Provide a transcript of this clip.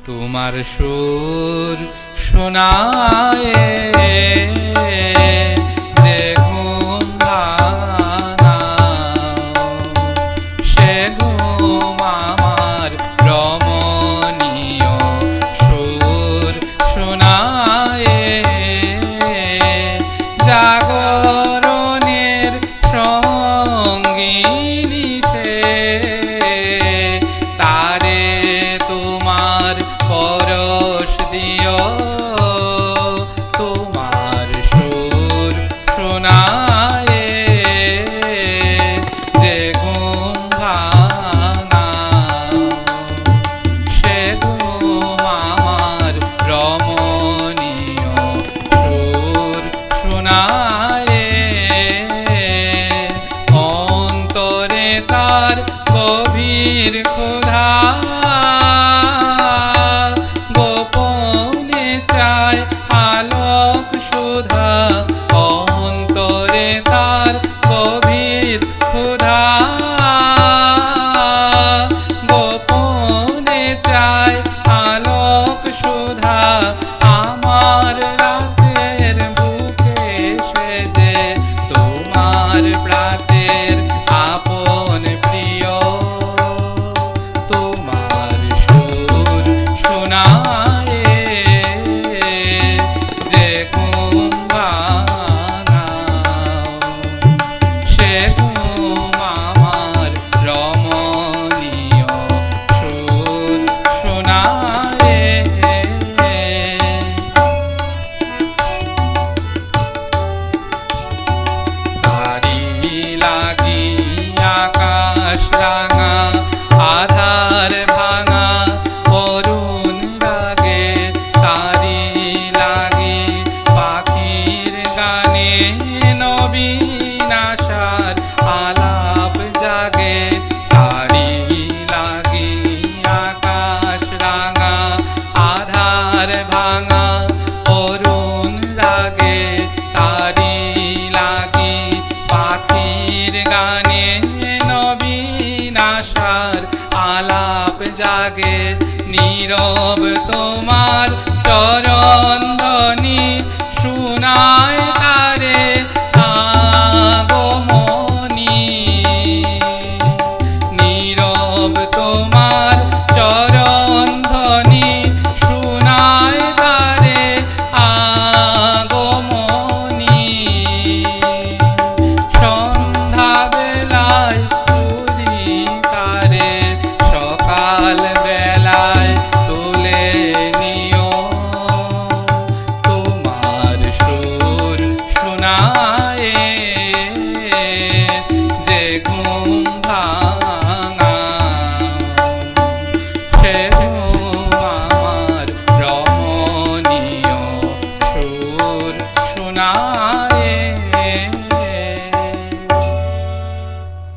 তোমার সুর শোনায় যে ঘুম ভাঙাও, সে ঘুম আমার রমণীয় সুর শোনায় জাগরণের সঙ্গিনী সে, তারে তোমার পরশ দিও, তোমার সুর শোনায় যে ঘুম ভাঙাও, সে ঘুম আমার রমণীয় সুর শোনায় অন্তরে তার গভীর ক্ষুধা, গোপনে চায় আলোক সুধা, অন্তরে তার গভীর ক্ষুধা, গোপনে চায় আলোক সুধা, আমার রাতের বুকে সেজে তোমার প্রাতের আপন প্রিয়, তোমার সুর শোনায় যে ঘুম ভাঙাও, সে ঘুম আমার রমণীয় সুর শোনায়। তারি লাগি আকাশ রাঙা, আধার ভাঙা অরুণ রাগে, তারি লাগি পাখির গানে নবীন আশার আলাপ জাগে, তারি লাগি আকাশ রাঙা, আধার ভাঙা অরুণ রাগে, তারি লাগি পাখির গানে নবীন আশার আলাপ জাগে, নীরব তোমার চরণ ধ্বনি শুনায় তারে আগমনী, নীরব তোমার চরণ ধ্বনি শুনায় তারে আগমনী, সন্ধ্যা বেলায় তুলি তারে, সকাল বেলায় তুলে নিও, তোমার সুর শোনায় যে ঘুম ভাঙাও, সে ঘুম আমার রমণীয় সুর শোনায়।